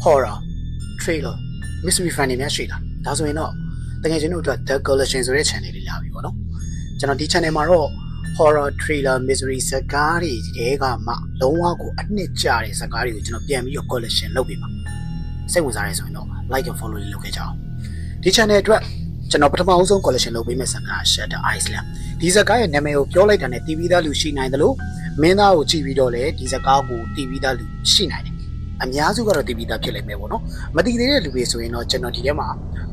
horror trailer mystery fan တွေများရှိတာဒါဆိုရင်တော့တကယ်ချင်းတို့အတွက် The Collection ဆိုတဲ့ channel လေးလာပြီပေါ့နော်ကျွန်တော်ဒီ channel မှာတော့ horror trailer mystery ဇာတ်ကားတွေတဲကမှလုံးဝကိုအနှစ်ကျတဲ့ဇာတ်ကားတွေကိုကျွန်တော်ပြန်ပြီးတော့ collection လုပ်ပေးပါစိတ်ဝင်စားရဲဆိုရင်တော့ like and follow လေးလုပ်ခဲ့ကြအောင်ဒီ channel အတွက်ကျွန်တော်ပထမအဆုံး collection လုပ်ပေးမယ့်ဇာတ်ကား Shutter Island ဒီဇာတ်ကားရဲ့နာမည်ကိုပြောလိုက်တာနဲ့တီးပြီးသားလူရှိနိုင်တယ်လို့မင်းသားကိုကြည့်ပြီးတော့လေဒီဇာတ်ကားကိုတီးပြီးသားလူရှိနိုင်တယ်အများစုကတော့တီးပြီးသားဖြစ်လိမ့်မယ်ပေါ့နော်မတီးသေးတဲ့လူတွေဆိုရင်တော့ကျွန်တော်ဒီထဲမှာ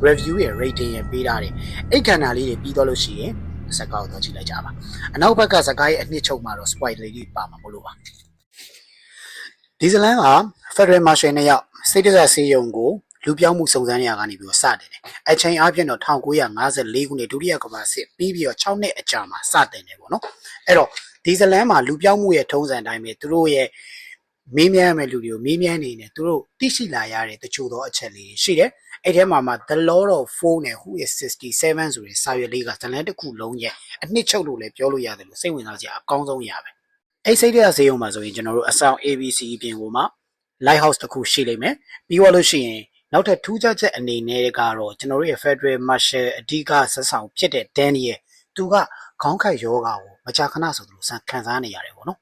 review ရဲ့ rating ရဲ့ပေးထားတယ်အဲ့ခန္ဓာလေးတွေပြီးတော့လို့ရှိရင်ဇာတ်ကားကိုတော့ကြည့်လိုက်ကြပါအနောက်ဘက်ကဇာတ်ကားရဲ့အနှစ်ချုပ်မှာတော့ spoiler လေးပါမှာမလို့ပါဒီဇလန်က Federal Marshal နဲ့ရောက်စိတ်တဆက်ဆေးရုံကိုလူပြောင်းမှုစုံစမ်းနေရကနေပြီးတော့စတင်တယ်အချိန်အားဖြင့်တော့1954ခုနှစ်ဒုတိယကမ္ဘာစစ်ပြီးပြီးတော့6နှစ်အကြာမှာစတင်တယ်ပေါ့နော်အဲ့တော့ဒီဇလန်မှာလူပြောင်းမှုရဲ့ထုံးစံအတိုင်းပဲသူတို့ရဲ့မေးမြန်းမဲ့လူတွေကိုမေးမြန်းနေတယ်သူတို့သိရှိလာရတဲ့တချို့သောအချက်လေးရှိတယ်အဲ့ထဲမှာ The Lord of Four နဲ့ Who is 67ဆိုတဲ့စာရွက်လေးကဇလန်တစ်ခုလုံးရဲ့အနှစ်ချုပ်လို့လည်းပြောလို့ရတယ်လို့စိတ်ဝင်စားစရာအကောင်းဆုံးရပဲအဲ့စိတ်ထဲကဈေးရုံမှာဆိုရင်ကျွန်တော်တို့အဆောင် ABC ပြင်ကိုမှ Lighthouse တစ်ခုရှိလိမ့်မယ်ပြီးတော့လို့ရှိရင်နောက်ထပ်ထူးခြားချက်အနေနဲ့ကတော့ကျွန်တော်တို့ရဲ့ Federal Marshal အဓိကဆက်ဆောင်ဖြစ်တဲ့ Daniel သူကခေါင်းခိုက်ယောဂါကိုမကြာခဏဆိုသလိုခံစားနေရတယ်ပေါ့နော်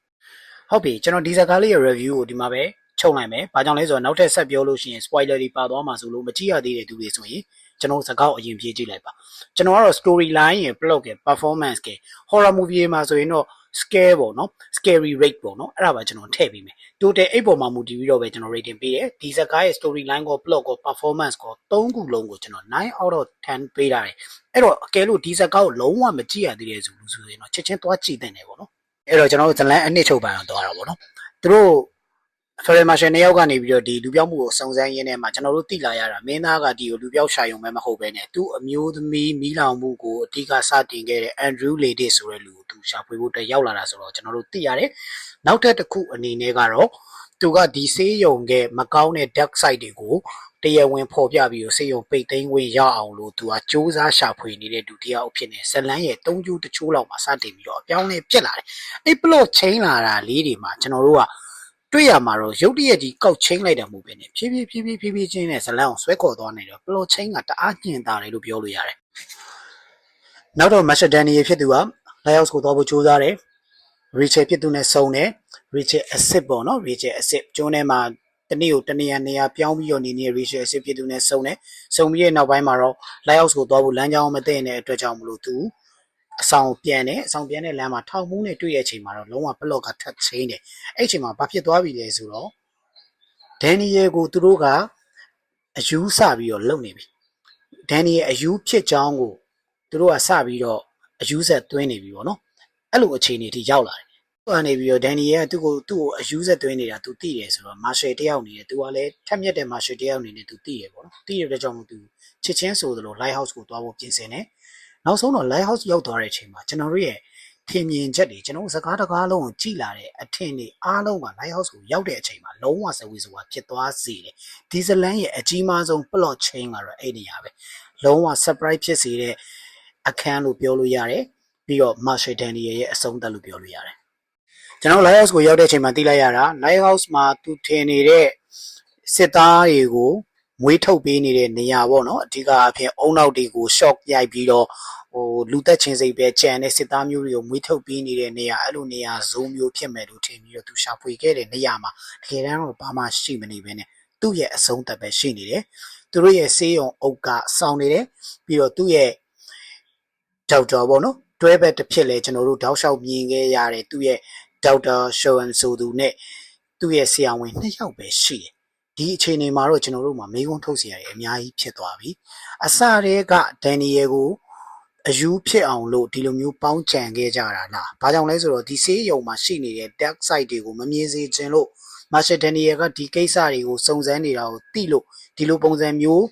ဟုတ်ပြီကျွန်တော်ဒီဇာတ်ကားလေးရဲ့ review ကိုဒီမှာပဲချုပ်လိုက်မယ်ဘာကြောင့်လဲဆိုတော့နောက်ထပ်ဆက်ပြောလို့ရှိရင် spoiler တွေပါသွားမှာဆိုလို့မကြည့်ရသေးတဲ့သူတွေဆိုရင်ကျွန်တော်စကားကိုအရင်ပြေးကြည့်လိုက်ပါကျွန်တော်ကတော့ storyline ရဲ့ plot ရဲ့ performance ရဲ့ horror movie မှာဆိုရင်တော့ scare ပေါ့နော် scary rate ပေါ့နော်အဲ့ဒါပါကျွန်တော်ထည့်ပေးမယ် total 8ပေါ်မှာမူတည်ပြီးတော့ပဲကျွန်တော် rating ပေးတယ်ဒီဇာတ်ကားရဲ့ storyline ကို plot ကို performance ကို3ခုလုံးကိုကျွန်တော်9 out of 10ပေးထားတယ်အဲ့တော့အကယ်လို့ဒီဇာတ်ကားကိုလုံးဝမကြည့်ရသေးတဲ့ဆိုရင်တော့ချက်ချင်းသွားကြည့်တဲ့နေပေါ့နော်အဲ့တော့ကျွန်တော်တို့ဇလန်အနှစ်ချုပ်ပန်အောင်သွားတာပေါ့နော်သူတို့ Federal Marshal နှစ်ယောက်ကနေပြီးတော့ဒီလူပြောင်းမှုကိုစုံစမ်းရင်းနဲ့မှာကျွန်တော်တို့သိလာရတာမင်းသားကဒီကိုလူပြောင်းရှာရုံပဲမဟုတ်ပဲနဲ့သူ့အမျိုးသမီးမိလောင်မှုကိုအဓိကစတင်ခဲ့တဲ့ Andrew Ladis ဆိုတဲ့လူကိုသူရှာဖွေဖို့တက်ရောက်လာတာဆိုတော့ကျွန်တော်တို့သိရတယ်နောက်ထပ်တစ်ခုအနေနဲ့ကတော့သူကဒီဆေးရုံကမကောင်းတဲ့ dark side တွေကိုတရားဝင်ဖော်ပြပြီးတော့ဆေးရုံပိတ်သိမ်းဝင်ရအောင်လို့သူကစူးစမ်းရှာဖွေနေတဲ့ဒုတိယအဖြစ်နဲ့ဇလန်းရဲ့3ကျူးတချိုးလောက်မှာစတင်ပြီးတော့အပြောင်းလဲပြက်လာတယ်အဲ့ plot chain လာတာလေးတွေမှာကျွန်တော်တို့ကတွေ့ရမှာတော့ရုပ်တရက်ကြီးကောက်ချင်းလိုက်တာမဟုတ်ပဲねဖြည်းဖြည်းချင်းနဲ့ဇလန်းအောင်ဆွဲခေါ်သွားနေတော့ plot chain ကတအားညင်တာတယ်လို့ပြောလို့ရတယ်နောက်တော့ Marshal Daniel ဖြစ်သူက Lighthouse ကိုသွားဖို့ကြိုးစားတယ် Rachel ဖြစ်သူနဲ့စုံတယ် Rachel Acid ပေါ့နော် Rachel Acid ကျုံးထဲမှာတနေ့ကိုတနေရာပြောင်းပြီးတော့နေ Rachel Acid ဖြစ်သူနဲ့စုံတယ်စုံပြီးတဲ့နောက်ပိုင်းမှာတော့ Lighthouse ကိုသွားဖို့လမ်းကြောင်းမသိတဲ့အတွက်ကြောင့်မလို့သူအဆောင်ပြန်တဲ့လမ်းမှာထောက်မှုနဲ့တွေ့တဲ့အချိန်မှာတော့လုံးဝ plot ကထပ်ချင်းတယ်အဲ့အချိန်မှာဘာဖြစ်သွားပြီလဲဆိုတော့ Daniel ကိုသူတို့ကအယူစပြီးတော့လုံနေပြီ Daniel အယူဖြစ်ကြောင်းကိုသူတို့ကစပြီးတော့အယူဆက်သွင်းနေပြီပေါ့နော်အဲ့လိုအခြေအနေထိရောက်လာတယ်သူကနေပြီးတော့ Daniel ကသူ့ကိုအယူဆက်သွင်းနေတာသူသိတယ်ဆိုတော့ Marshal တယောက်နေတယ်သူကလည်းထက်မြက်တဲ့ Marshal တယောက်နေတယ်သူသိတယ်ပေါ့နော်သိရတဲ့ကြောင့်မို့သူချစ်ချင်းဆိုသလို Lighthouse ကိုသွားဖို့ပြင်ဆင်တယ်နောက်ဆုံးတော့ Lighthouse ရောက်သွားတဲ့အချိန်မှာကျွန်တော်တို့ရဲ့ထင်မြင်ချက်တွေကျွန်တော်စကားတကားလုံးကိုကြည်လာတဲ့အထင်တွေအားလုံးက Lighthouse ကိုရောက်တဲ့အချိန်မှာလုံးဝစဝေးစွာဖြစ်သွားစေတယ်ဒီဇလန်ရဲ့အကြီးမားဆုံး plot chain ကတော့အဲ့နေရပဲလုံးဝ surprise ဖြစ်စေတဲ့အခန်းလို့ပြောလို့ရတယ်ပြီးတော့ Marshal Daniel ရဲ့အဆုံးသတ်လို့ပြောလို့ရတယ်ကျွန်တော် Lighthouse ကိုရောက်တဲ့အချိန်မှာသိလိုက်ရတာ Lighthouse မှာသူထင်နေတဲ့စစ်သားတွေကိုမွေးထုတ်ပေးနေတဲ့နေရာပေါ့နော်အဓိကအဖြစ်အုံနောက်တွေကို shock ရိုက်ပြီးတော့လူသက်ချင်းစိတ်ပဲကြံတဲ့စစ်သားမျိုးတွေကိုမွေးထုတ်ပေးနေတဲ့နေရာအဲ့လိုနေရာဇုံမျိုးဖြစ်မယ်လို့ထင်ပြီးတော့သူရှာဖွေခဲ့တဲ့နေရာမှာတကယ်တမ်းတော့ဘာမှရှိမနေဘဲနဲ့သူ့ရဲ့အဆုံးသက်ပဲရှိနေတယ်သူတို့ရဲ့ဆေးရုံအုပ်ကစောင်းနေတယ်ပြီးတော့သူ့ရဲ့ဒေါက်တာပေါ့နော်တွဲဘက်တစ်ဖြစ်လဲကျွန်တော်တို့တောက်လျှောက်မြင်ခဲ့ရတဲ့သူ့ရဲ့ဒေါက်တာရှောန်ဆိုသူနဲ့သူ့ရဲ့ဆရာဝန်2ယောက်ပဲရှိတယ်ဒီအခြေအနေမှာတော့ကျွန်တော်တို့မှာမေးခွန်းထုတ်စရာတွေအများကြီးဖြစ်သွားပြီအစတည်းက Daniel ကိုအယူဖြစ်အောင်လို့ဒီလိုမျိုးပေါင်းကြံခဲ့ကြတာလားဘာကြောင့်လဲဆိုတော့ဒီဆေးရုံမှာရှိနေတဲ့ dark side တွေကိုမမြင်စေချင်လို့ Marshal Daniel ကဒီကိစ္စတွေကိုစုံစမ်းနေတာကိုသိလို့ဒီလိုပုံစံမျို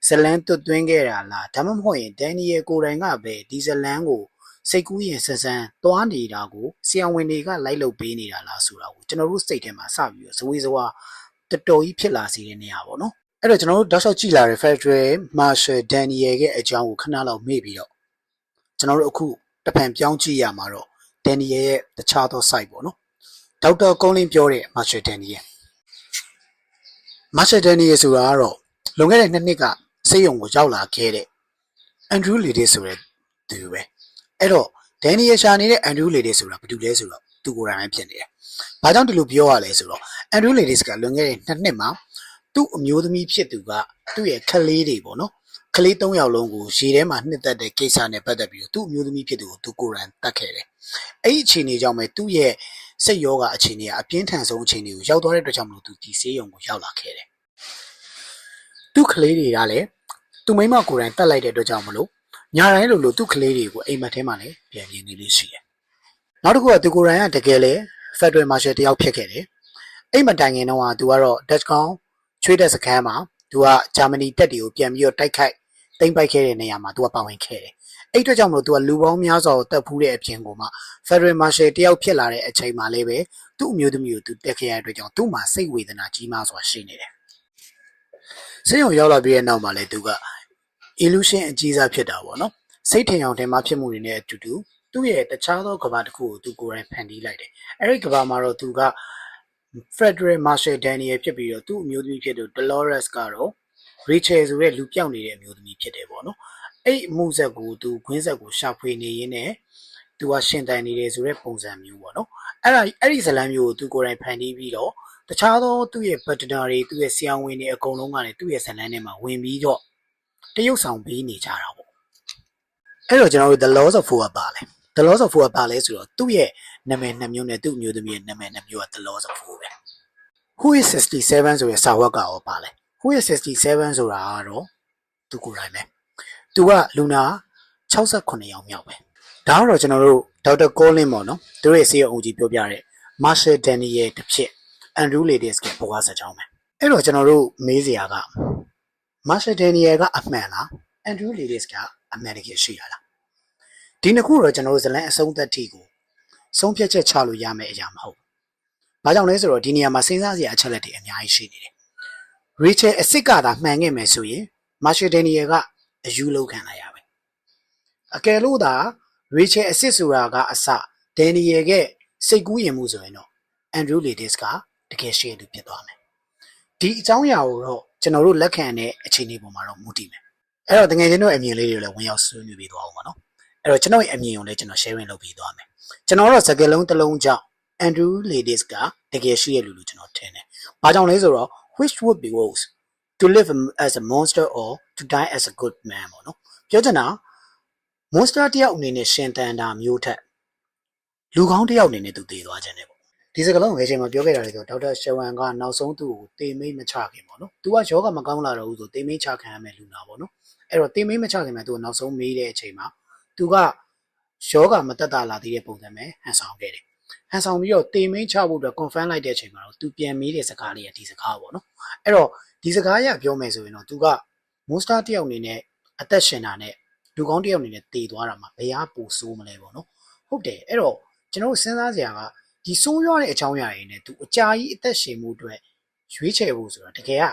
းဇလန်းတွတ်သွင်းခဲ့တာလားဒါမှမဟုတ်ရင် Daniel ကိုယ်တိုင်ကပဲဒီဇလန်းကိုစိတ်ကူးရင်ဆဆန်းသွားနေတာကိုဆရာဝန်တွေကလိုက်လုပ်ပေးနေတာလားဆိုတာကိုကျွန်တော်တို့စိတ်ထဲမှာစပြီးတော့ဇဝေဇဝါတော်တော်ကြီးဖြစ်လာစေတဲ့နေရာပေါ့နော်အဲ့တော့ကျွန်တော်တို့တောက်လျှောက်ကြည့်လာတဲ့ Federal Marshal Daniel ရဲ့အကြောင်းကိုခဏလောက်မေ့ပြီးတော့ကျွန်တော်တို့အခုတဖန်ပြောင်းကြည့်ရမှာတော့ Daniel ရဲ့တခြားသော site ပေါ့နော်ဒေါက်တာကုန်းလင်းပြောတဲ့ Marshal Daniel Marshall Daniel ဆိုတာကတော့လွန်ခဲ့တဲ့2နှစ်ကစေယုံကိုရောက်လာခဲ့တဲ့ Andrew Ladies ဆိုတဲ့သူပဲအဲ့တော့ Daniel ရှာနေတဲ့ Andrew Ladies ဆိုတာဘာတူလဲဆိုတော့သူကိုယ်တိုင်ပဲဖြစ်နေတယ်။ဘာကြောင့်ဒီလိုပြောရလဲဆိုတော့ Andrew Ladies ကလွန်ခဲ့တဲ့2နှစ်မှာသူ့အမျိုးသမီးဖြစ်သူကသူ့ရဲ့ခလေးတွေပေါ့နော်ခလေး3ယောက်လုံးကိုရေထဲမှာနှစ်သက်တဲ့ကိစ္စနဲ့ပတ်သက်ပြီးတော့သူ့အမျိုးသမီးဖြစ်သူကိုသူကိုယ်တိုင်တတ်ခဲ့တယ်။အဲ့ဒီအခြေအနေကြောင့်ပဲသူ့ရဲ့စိတ်ယောဂအခြေအနေကအပြင်းထန်ဆုံးအခြေအနေကိုရောက်သွားတဲ့အတွက်ကြောင့်မလို့သူဒီဆေးရုံကိုရောက်လာခဲ့တယ်။သူ့ကလေးတွေကလည်းသူ့မိမကိုယ်တိုင်တတ်လိုက်တဲ့အတွက်ကြောင့်မလို့ညာတိုင်းလိုသူ့ကလေးတွေကိုအိမ်မက်ထဲမှာလည်းပြန်ပြင်းနေလေးရှိတယ်။နောက်တစ်ခုကသူကိုယ်တိုင်ကတကယ်လေ Federal Marshal တယောက်ဖြစ်ခဲ့တယ်။အိမ်မတိုင်ခင်တော့သူကတော့ Dutch ကောင်ချွေးတဲ့စခန်းမှာသူကဂျာမနီတပ်တွေကိုပြန်ပြီးတော့တိုက်ခိုက်သိမ်းပိုက်ခဲ့တဲ့နေရာမှာသူကပါဝင်ခဲ့တယ်။အဲ့အတွက်ကြောင့်မလို့သူကလူပေါင်းများစွာကိုတပ်ဖူးတဲ့အပြင်ကိုမှ Federal Marshal တယောက်ဖြစ်လာတဲ့အချိန်မှာလည်းပဲသူ့အမျိုးသမီးကိုသူတက်ခဲ့ရတဲ့အတွက်ကြောင့်သူ့မှာစိတ်ဝေဒနာကြီးမားစွာရှိနေတယ်။ဆေးရုံရောက်လာပြီးတဲ့နောက်မှာလည်းသူက illusion အကြီးစားဖြစ်တာပေါ့နော်။စိတ်ထင်အောင်တင်မှဖြစ်မှုတွေနဲ့အတူတူသူ့ရဲ့တခြားသောကဘာတစ်ခုကိုသူကိုယ်တိုင်ဖန်တီးလိုက်တယ်။အဲ့ဒီကဘာမှာတော့သူက Federal Marshal Daniel ဖြစ်ပြီးတော့သူ့အမျိုးသမီးဖြစ်သူ Dolores ကတော့ Rachel ဆိုတဲ့လူပြောင်းနေတဲ့အမျိုးသမီးဖြစ်တယ်ပေါ့နော်အဲ့အမှုဆက်ကိုသူခွင်းဆက်ကိုရှာဖွေနေရင်းနဲ့သူကရှင်တန်နေတယ်ဆိုတဲ့ပုံစံမျိုးပေါ့နော်အဲ့ဒီဇလံမျိုးကိုသူကိုယ်တိုင်ဖန်တီးပြီးတော့တခြားသောသူ့ရဲ့ partner တွေသူ့ရဲ့ဆရာဝန်တွေအကုန်လုံးကလည်းသူ့ရဲ့ဇလံထဲမှာဝင်ပြီးတော့တရုပ်ဆောင်ပေးနေကြတာပေါ့အဲ့တော့ကျွန်တော်တို့ The Laws of Four ပါလဲ The Laws of Four ပါလဲဆိုတော့သူ့ရဲ့နာမည်2မျိုးနဲ့သူ့အမျိုးသမီးရဲ့နာမည်2မျိုးက The Laws of Four ပဲ Who is 67ဆိုတဲ့စာဝတ်ကရောပါလဲWho is 67ဆိုတာကတော့သူကိုယ်တိုင်ပဲသူကလူနာ68ယောက်မြောက်ပဲဒါကတော့ကျွန်တော်တို့ဒေါက်တာကောလင်းပေါ့နော်သူတို့ရဲ့ဆေးရုံအုပ်ကြီးပြောပြတဲ့ Marshall Daniel တစ်ဖြစ် Andrew Ladies ကဘဝဆက်ကြောင်းပဲအဲ့တော့ကျွန်တော်တို့မေးစရာက Marshall Daniel ကအမှန်လား Andrew Ladies ကအမှန်တကယ်ရှိရလားဒီနှစ်ခုတော့ကျွန်တော်တို့ဇလန်အဆုံးသက်ထိကိုဆုံးဖြတ်ချက်ချလို့ရမယ့်အရာမဟုတ်ဘာကြောင့်လဲဆိုတော့ဒီနေရာမှာစဉ်းစားစရာအချက်လက်တွေအများကြီးရှိနေတယ်Rachel အစ်စ်ကသာမှန်ခဲ့မယ်ဆိုရင် Marshall Daniel ကအယူလောက်ခံလိုက်ရပဲအကယ်လို့သာ Rachel အစ်စ်ဆိုတာကအစ Daniel ကစိတ်ကူးရင်မှုဆိုရင်တော့ Andrew Ladies ကတကယ်ရှိရသူဖြစ်သွားမယ်ဒီအကြောင်းအရာကိုတော့ကျွန်တော်တို့လက်ခံတဲ့အခြေအနေပေါ်မှာတော့မူတည်မယ်အဲ့တော့တကယ်ချင်းတို့အမြင်လေးတွေလည်းဝင်ရောက်ဆွေးနွေးပြီးသွားအောင်ပါနော်အဲ့တော့ကျွန်တော်ရဲ့အမြင်ကိုလည်းကျွန်တော် sharing လုပ်ပြီးသွားမယ်ကျွန်တော်တို့စကားလုံးတစ်လုံးကြောင့် Andrew Ladies ကတကယ်ရှိရလူလို့ကျွန်တော်ထင်တယ်ဘာကြောင့်လဲဆိုတော့which would be worse to live as a monster or to die as a good man ပေါ့နော်ပြောချင်တာ monster တယောက်အနေနဲ့ရှင်တန်တာမျိုးထက်လူကောင်းတယောက်အနေနဲ့သူတည်သွားခြင်းတယ်ပေါ့ဒီစကားလုံးကိုအချိန်မှာပြောခဲ့တာလေဆိုဒေါက်တာရှဝမ်ကနောက်ဆုံးသူ့ကိုတေမိတ်မချခင်ပေါ့နော်သူကယောဂမကောင်းလာတော့ဘူးဆိုတေမိတ်ချခံရမယ်လူနာပေါ့နော်အဲ့တော့တေမိတ်မချခင်မှာသူကနောက်ဆုံးမေးတဲ့အချိန်မှာသူကယောဂမတက်တာလာသေးတဲ့ပုံစံပဲဟန်ဆောင်ခဲ့တယ်ဟန်ဆောင်ပြီးတော့တေမိတ်ချဖို့အတွက် confirm လိုက်တဲ့အချိန်မှာတော့သူပြန်မေးတဲ့စကားလေးကဒီစကားပေါ့နော်အဲ့တော့ဒီစကားရပြောမယ်ဆိုရင်တော့သူက monster တယောက်အနေနဲ့အသက်ရှင်တာနဲ့လူကောင်းတယောက်အနေနဲ့တည်သွားတာမှာဘယ်ဟာပိုဆိုးမလဲပေါ့နော်ဟုတ်တယ်အဲ့တော့ကျွန်တော်စဉ်းစားစရာကဒီဆိုးရွားတဲ့အကြောင်းအရာတွေနဲ့သူအကြာကြီးအသက်ရှင်မှုအတွက်ရွေးချယ်ဖို့ဆိုတာတကယ်က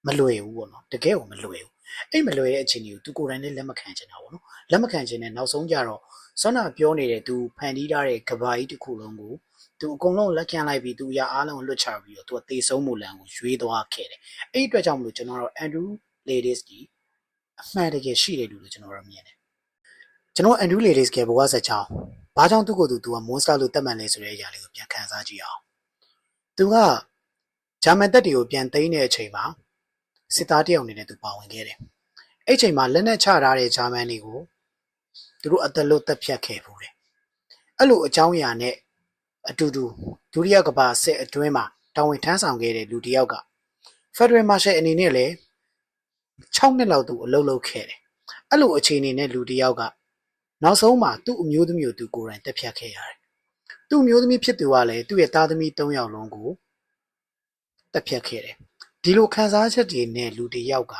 မလွယ်ဘူးပေါ့နော်တကယ်ကိုမလွယ်ဘူးအဲ့မလွယ်တဲ့အခြေအနေကိုသူကိုယ်တိုင်လည်းလက်မခံချင်တာပေါ့နော်လက်မခံချင်တဲ့နောက်ဆုံးကြတော့စောနာပြောနေတဲ့သူဖန်တီးထားတဲ့ကဘာကြီးတစ်ခုလုံးကိုသူအကုန်လုံးလက်ခံလိုက်ပြီးသူရအားလုံးလွတ်ချပြီးတော့သူကတေဆုံးမှုလမ်းကိုရွေးသွားခဲ့တယ်အဲ့ဒီအတွက်ကြောင့်မလို့ကျွန်တော်တို့ Andrew Ladies ကြီးအမှန်တကယ်ရှိတယ်လို့ကျွန်တော်တို့မြင်တယ်ကျွန်တော် Andrew Ladies ကဘဝဆက်ချောင်းဘာကြောင့်သူ့ကိုသူက monster လို့သတ်မှတ်လဲဆိုတဲ့အရာလေးကိုပြန်ခန်းစားကြည့်အောင်သူကဂျာမန်တပ်တွေကိုပြန်သိမ်းတဲ့အချိန်မှာစစ်သားတယောက်အနေနဲ့သူပါဝင်ခဲ့တယ်အဲ့ချိန်မှာလက်နက်ချထားတဲ့ဂျာမန်တွေကိုသူတို့အသက်လို့တပ်ဖြတ်ခဲ့ဘူးတယ်အဲ့လိုအကြောင်းအရာနဲ့အတူတူဒုတိယကမ္ဘာစစ်အတွင်းမှာတာဝန်ထမ်းဆောင်ခဲ့တဲ့လူတစ်ယောက်က Federal Marshal အနေနဲ့လည်း6နှစ်လောက်သူအလုပ်လုပ်ခဲ့တယ်အဲ့လိုအခြေအနေနဲ့လူတစ်ယောက်ကနောက်ဆုံးမှာသူ့အမျိုးသမီးကိုသူကိုယ်တိုင်တပ်ဖြတ်ခဲ့ရတယ်သူ့အမျိုးသမီးဖြစ်သူကလည်းသူ့ရဲ့သားသမီး3ယောက်လုံးကိုတပ်ဖြတ်ခဲ့တယ်ဒီလိုခံစားချက်တွေနဲ့လူတစ်ယောက်က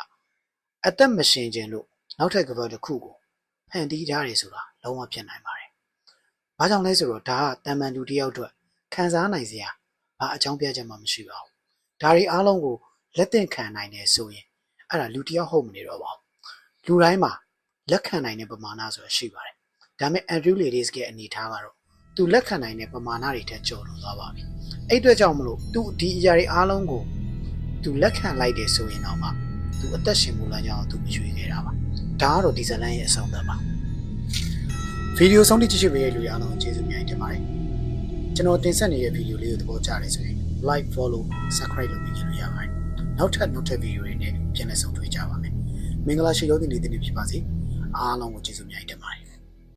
အသက်မရှင်ခြင်းလို့နောက်ထပ်ကမ္ဘာတစ်ခုကိုဖန်တီးထားတယ်ဆိုတာလုံးဝဖြစ်နိုင်ပါတယ်။ဘာကြောင့်လဲဆိုတော့ဒါကတန်မှန်လူတစ်ယောက်အတွက်ခံစားနိုင်စရာဘာအကြောင်းပြချက်မှမရှိပါဘူး။ဒါတွေအားလုံးကိုလက်သင့်ခံနိုင်တယ်ဆိုရင်အဲ့ဒါလူတစ်ယောက်ဟုတ်မနေတော့ပါဘူး။လူတိုင်းမှာလက်ခံနိုင်တဲ့ပမာဏဆိုတာရှိပါတယ်။ဒါပေမဲ့ Andrew Ladies ရဲ့အနေထားကတော့သူလက်ခံနိုင်တဲ့ပမာဏတွေထက်ကျော်လွန်သွားပါပြီ။အဲ့အတွက်ကြောင့်မလို့သူဒီအရာတွေအားလုံးကို သူလက်ခံလိုက်တယ်ဆိုရင်တော့မှသူအသက်ရှင်မှုလမ်းကြောင်းသူမရွေးခဲ့တာပါဒါကတော့ဒီဇလန်ရဲ့အဆုံးသတ်ပါဗီဒီယိုဆုံးဖြတ်ကြည့်ရှုပေးတဲ့လူတွေအားလုံးကျေးဇူးများတင်ပါတယ်ကျွန်တော်တင်ဆက်နေတဲ့ဗီဒီယိုလေးကိုသဘောကျတယ်ဆိုရင် like follow subscribe လုပ်ပြီးကြည့်လို့ရပါတယ်နောက်ထပ်ဗီဒီယိုတွေနဲ့ပြန်လည်ဆုံတွေ့ကြပါမယ်မင်္ဂလာရှိသောနေ့လေးတွေဖြစ်ပါစေအားလုံးကိုကျေးဇူးများတင်ပါတယ်